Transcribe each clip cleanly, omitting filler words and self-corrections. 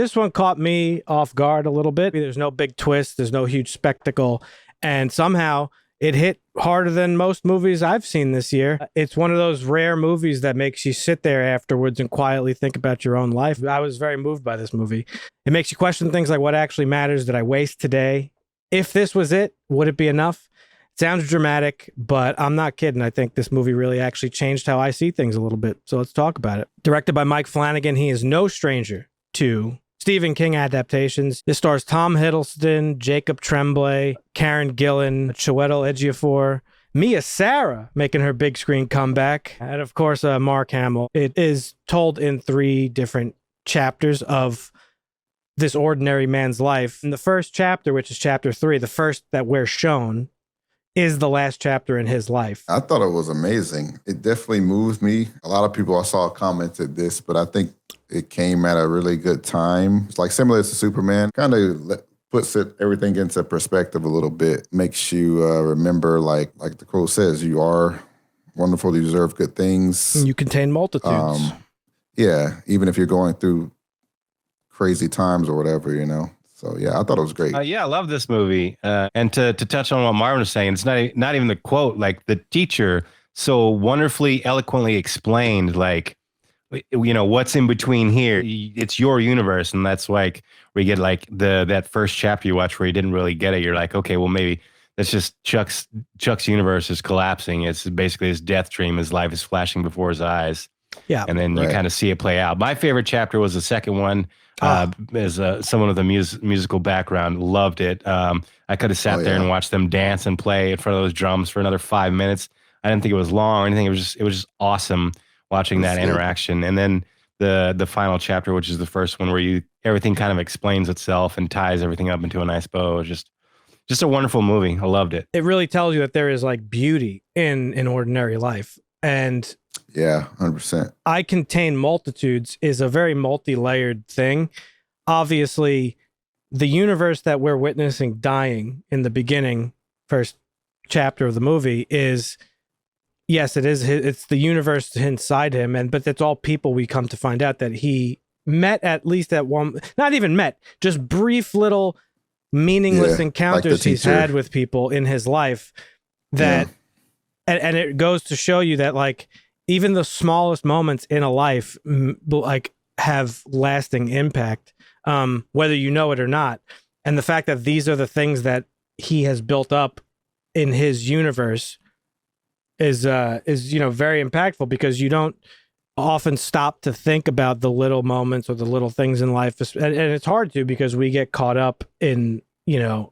This one caught me off guard a little bit. There's no big twist, there's no huge spectacle, and somehow it hit harder than most movies I've seen this year. It's one of those rare movies that makes you sit there afterwards and quietly think about your own life. I was very moved by this movie. It makes you question things like what actually matters. Did I waste today? If this was it, would it be enough? It sounds dramatic, but I'm not kidding. I think this movie really actually changed how I see things a little bit. So let's talk about it. Directed by Mike Flanagan, he is no stranger to Stephen King adaptations. This stars Tom Hiddleston, Jacob Tremblay, Karen Gillan, Chiwetel Ejiofor, Mia Sara making her big screen comeback, and of course, Mark Hamill. It is told in 3 different chapters of this ordinary man's life. In the first chapter, which is chapter 3, the first that we're shown, is the last chapter in his life. I thought it was amazing. It definitely moved me. A lot of people I saw commented this, but I think it came at a really good time. It's like similar to Superman, kind of puts everything into perspective a little bit, makes you remember, like the quote says, you are wonderful, you deserve good things. You contain multitudes. Yeah, even if you're going through crazy times or whatever, you know. So yeah, I thought it was great. Yeah, I love this movie. And to touch on what Marvin was saying, it's not even the quote. Like the teacher so wonderfully, eloquently explained, like, you know, what's in between here. It's your universe, and that's like where you get like that first chapter you watch where you didn't really get it. You're like, okay, well maybe that's just Chuck's universe is collapsing. It's basically his death dream. His life is flashing before his eyes. Yeah, and then you kind of see it play out. My favorite chapter was the second one. As someone with a musical background, loved it. I could have sat there and watched them dance and play in front of those drums for another 5 minutes. I didn't think it was long or anything. It was just awesome watching that interaction. And then the final chapter, which is the first one, where everything kind of explains itself and ties everything up into a nice bow. It was just a wonderful movie. I loved it. It really tells you that there is like beauty in ordinary life. And yeah, 100%. I contain multitudes is a very multi-layered thing. Obviously, the universe that we're witnessing dying in the beginning, first chapter of the movie, is, yes, it's the universe inside him, but that's all people. We come to find out that he met at least at one, not even met, just brief little meaningless encounters like he's had with people in his life that, and it goes to show you that like, even the smallest moments in a life like have lasting impact, whether you know it or not. And the fact that these are the things that he has built up in his universe is very impactful, because you don't often stop to think about the little moments or the little things in life. And it's hard to, because we get caught up in,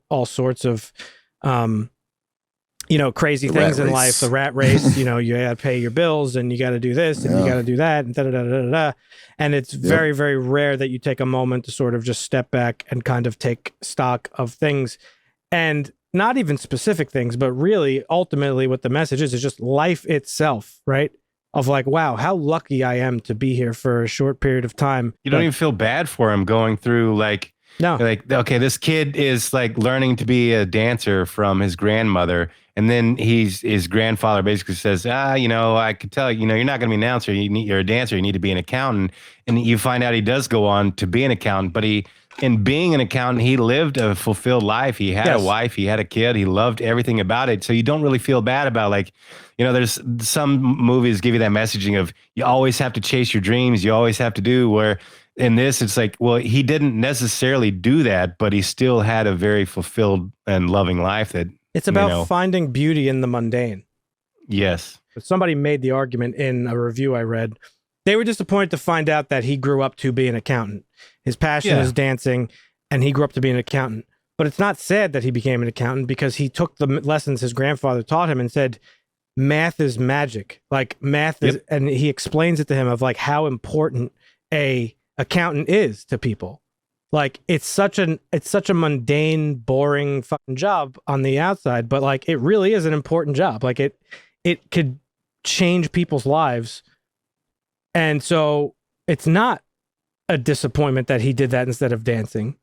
all sorts of, crazy things in life, the rat race, you got to pay your bills and you got to do this and you got to do that and da-da-da-da-da. And it's very, very rare that you take a moment to sort of just step back and kind of take stock of things, and not even specific things, but really ultimately what the message is just life itself, right? Of like, wow, how lucky I am to be here for a short period of time. You don't even feel bad for him going through like, no, like, okay, this kid is like learning to be a dancer from his grandmother. And then his grandfather basically says, I could tell, you're not going to be an announcer. You're a dancer. You need to be an accountant. And you find out he does go on to be an accountant. But in being an accountant, he lived a fulfilled life. He had a wife. He had a kid. He loved everything about it. So you don't really feel bad about like, there's some movies give you that messaging of you always have to chase your dreams. You always have to do, where in this, it's like, well, he didn't necessarily do that, but he still had a very fulfilled and loving life that, it's about finding beauty in the mundane. Yes. Somebody made the argument in a review I read. They were disappointed to find out that he grew up to be an accountant. His passion is dancing, and he grew up to be an accountant. But it's not sad that he became an accountant, because he took the lessons his grandfather taught him and said, math is magic. Like math is, and he explains it to him of like how important a accountant is to people. Like it's such a mundane, boring fucking job on the outside, but like it really is an important job. Like it could change people's lives. And so it's not a disappointment that he did that instead of dancing.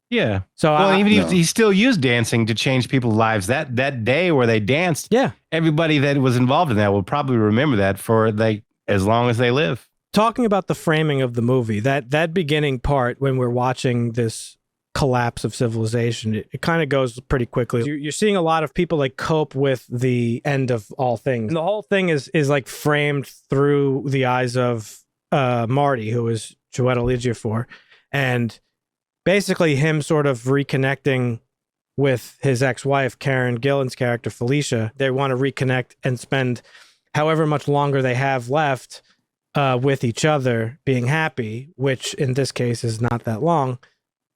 Yeah. So he still used dancing to change people's lives. That day where they danced, everybody that was involved in that will probably remember that for like as long as they live. talking about the framing of the movie, that beginning part when we're watching this collapse of civilization, it kind of goes pretty quickly. You're seeing a lot of people like cope with the end of all things. And the whole thing is like framed through the eyes of Marty, who is Chiwetel Ejiofor, and basically him sort of reconnecting with his ex-wife, Karen Gillan's character, Felicia. They want to reconnect and spend however much longer they have left with each other, being happy, which in this case is not that long.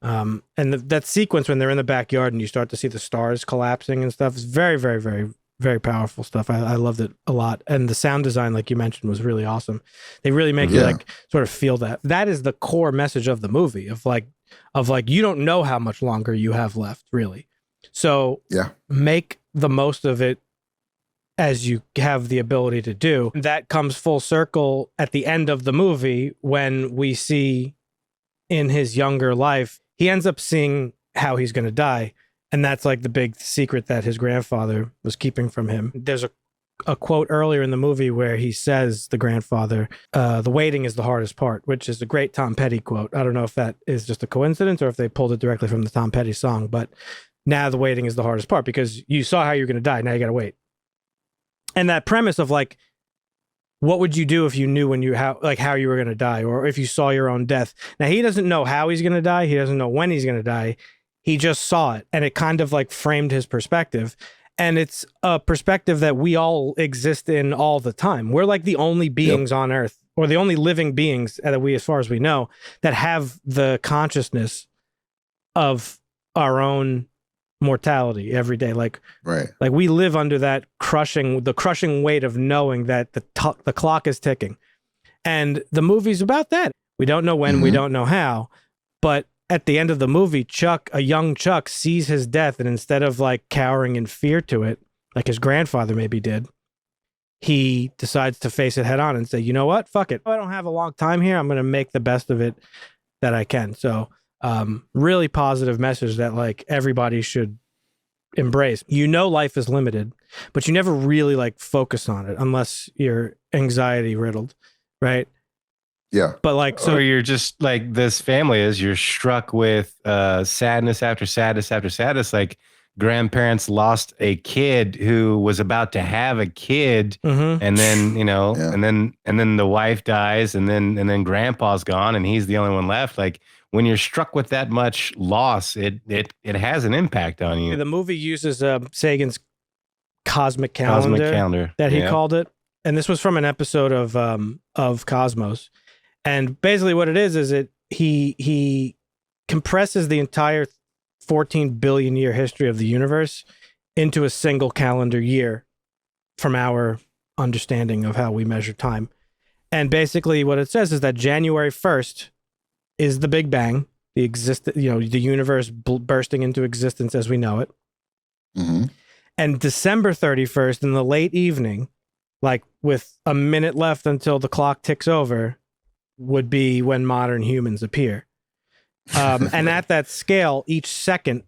And that sequence when they're in the backyard and you start to see the stars collapsing and stuff is very, very, very, very powerful stuff. I loved it a lot. And the sound design, like you mentioned, was really awesome. They really make you like sort of feel that. That is the core message of the movie of like you don't know how much longer you have left, really. So make the most of it as you have the ability to do. That comes full circle at the end of the movie when we see in his younger life, he ends up seeing how he's going to die. And that's like the big secret that his grandfather was keeping from him. There's a quote earlier in the movie where he says, the grandfather, the waiting is the hardest part, which is a great Tom Petty quote. I don't know if that is just a coincidence or if they pulled it directly from the Tom Petty song, but now the waiting is the hardest part because you saw how you're going to die. Now you got to wait. And that premise of like, what would you do if you knew how you were going to die, or if you saw your own death? Now he doesn't know how he's going to die. He doesn't know when he's going to die. He just saw it, and it kind of like framed his perspective. And it's a perspective that we all exist in all the time. We're like the only beings on Earth, or the only living beings that we, as far as we know, that have the consciousness of our own mortality every day. Like we live under that crushing weight of knowing that the clock is ticking. And the movie's about that. We don't know when, we don't know how, but at the end of the movie, a young Chuck sees his death, and instead of like cowering in fear to it, like his grandfather maybe did, he decides to face it head on and say, you know what? Fuck it. I don't have a long time here. I'm going to make the best of it that I can. So, really positive message that like everybody should embrace. You know, life is limited, but you never really like focus on it unless you're anxiety riddled, right? Yeah. But like, so you're just like this family is, you're struck with sadness after sadness after sadness. Like grandparents lost a kid who was about to have a kid, and then and then the wife dies, and then grandpa's gone, and he's the only one left. Like when you're struck with that much loss, it has an impact on you. The movie uses Sagan's cosmic calendar that he called it, and this was from an episode of Cosmos. And basically what it is he compresses the entire 14 billion year history of the universe into a single calendar year from our understanding of how we measure time. And basically what it says is that January 1st is the Big Bang, the universe bursting into existence as we know it. And December 31st in the late evening, like with a minute left until the clock ticks over, would be when modern humans appear. And at that scale, each second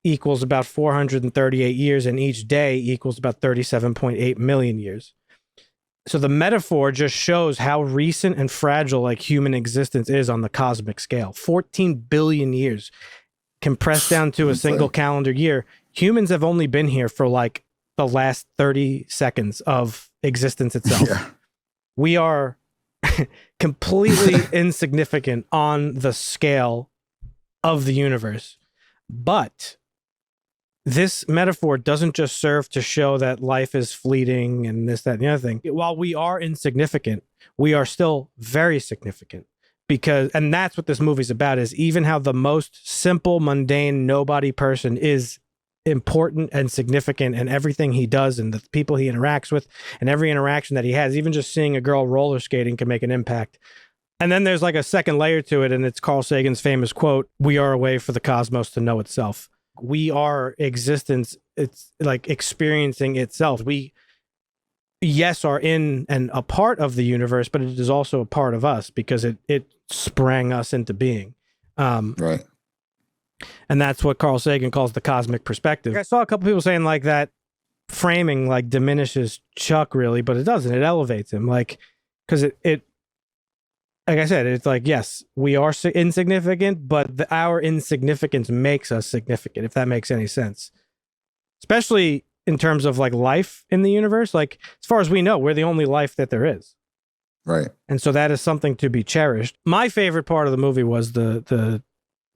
equals about 438 years, and each day equals about 37.8 million years. So the metaphor just shows how recent and fragile like human existence is on the cosmic scale. 14 billion years compressed down to a single calendar year. Humans have only been here for like the last 30 seconds of existence itself. We are completely insignificant on the scale of the universe. But this metaphor doesn't just serve to show that life is fleeting and this, that, and the other thing. While we are insignificant, we are still very significant, and that's what this movie's about, is even how the most simple, mundane, nobody person is important and significant, and everything he does and the people he interacts with and every interaction that he has, even just seeing a girl roller skating can make an impact. And then there's like a second layer to it, and it's Carl Sagan's famous quote, "We are a way for the cosmos to know itself." We are existence. It's like experiencing itself. We, yes, are in and a part of the universe, but it is also a part of us because it sprang us into being. Right. And that's what Carl Sagan calls the cosmic perspective. I saw a couple people saying like that framing like diminishes Chuck really, but it doesn't. It elevates him, like, because it like I said, it's like, yes, we are insignificant, but our insignificance makes us significant, if that makes any sense. Especially in terms of like life in the universe. Like, as far as we know, we're the only life that there is. Right. And so that is something to be cherished. My favorite part of the movie was the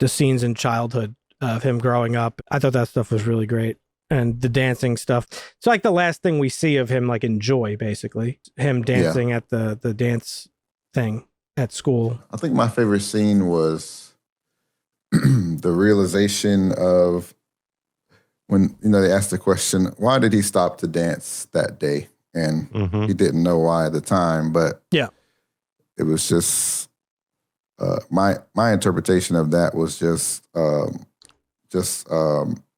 scenes in childhood of him growing up. I thought that stuff was really great. And the dancing stuff. It's like the last thing we see of him like enjoy, basically. Him dancing at the dance thing at school. I think my favorite scene was the realization of when, they asked the question, why did he stop to dance that day? And he didn't know why at the time, but yeah, it was just my interpretation of that was just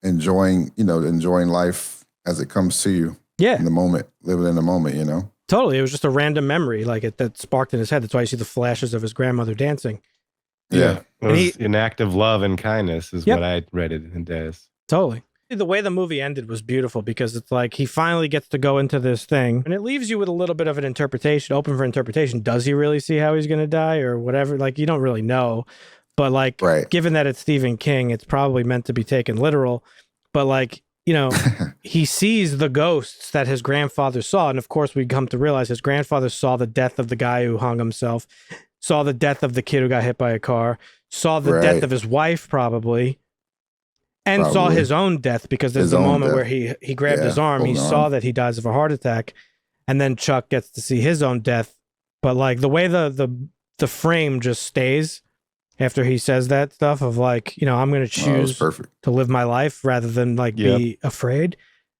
enjoying life as it comes to you. Yeah, in the moment, living in the moment. Totally. It was just a random memory, like that sparked in his head. That's why you see the flashes of his grandmother dancing. Yeah, it was an act of love and kindness, is what I read it as. Totally. The way the movie ended was beautiful because it's like he finally gets to go into this thing and it leaves you with a little bit of an interpretation, open for interpretation. Does he really see how he's going to die or whatever? Like, you don't really know. But like, given that it's Stephen King, it's probably meant to be taken literal. But like, he sees the ghosts that his grandfather saw. And of course, we come to realize his grandfather saw the death of the guy who hung himself, saw the death of the kid who got hit by a car, saw the death of his wife probably. And saw his own death because there's the moment where he grabbed his arm. He saw that he dies of a heart attack. And then Chuck gets to see his own death. But like the way the frame just stays after he says that stuff of like, I'm going to choose to live my life rather than like be afraid.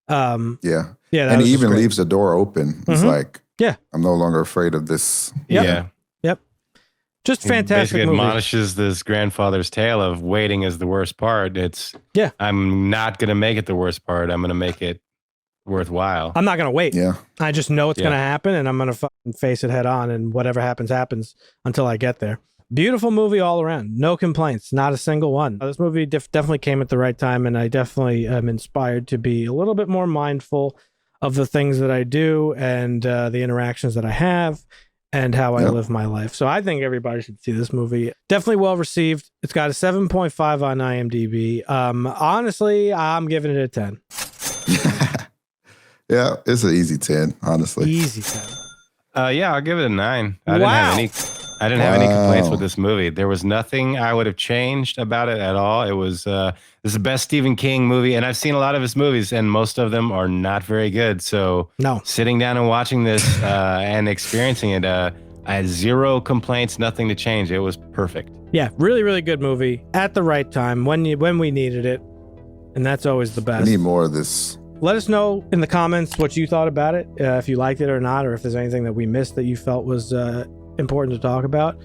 Yeah. And he even leaves the door open. It's like, yeah, I'm no longer afraid of this. Yeah. Yep. Just fantastic basically movie. Admonishes this grandfather's tale of waiting is the worst part. I'm not going to make it the worst part. I'm going to make it worthwhile. I'm not going to wait. Yeah. I just know it's going to happen and I'm going to fucking face it head on and whatever happens, happens until I get there. Beautiful movie all around. No complaints. Not a single one. This movie definitely came at the right time and I definitely am inspired to be a little bit more mindful of the things that I do and the interactions that I have. And how I live my life. So I think everybody should see this movie. Definitely well received. It's got a 7.5 on IMDb. Honestly, I'm giving it a 10. Yeah, it's an easy 10, honestly. Easy 10. Yeah, I'll give it a 9. I didn't have any complaints with this movie. There was nothing I would have changed about it at all. It was this is the best Stephen King movie, and I've seen a lot of his movies, and most of them are not very good. So sitting down and watching this and experiencing it, I had zero complaints, nothing to change. It was perfect. Yeah, really, really good movie at the right time when we needed it, and that's always the best. We need more of this. Let us know in the comments what you thought about it, if you liked it or not, or if there's anything that we missed that you felt was important to talk about.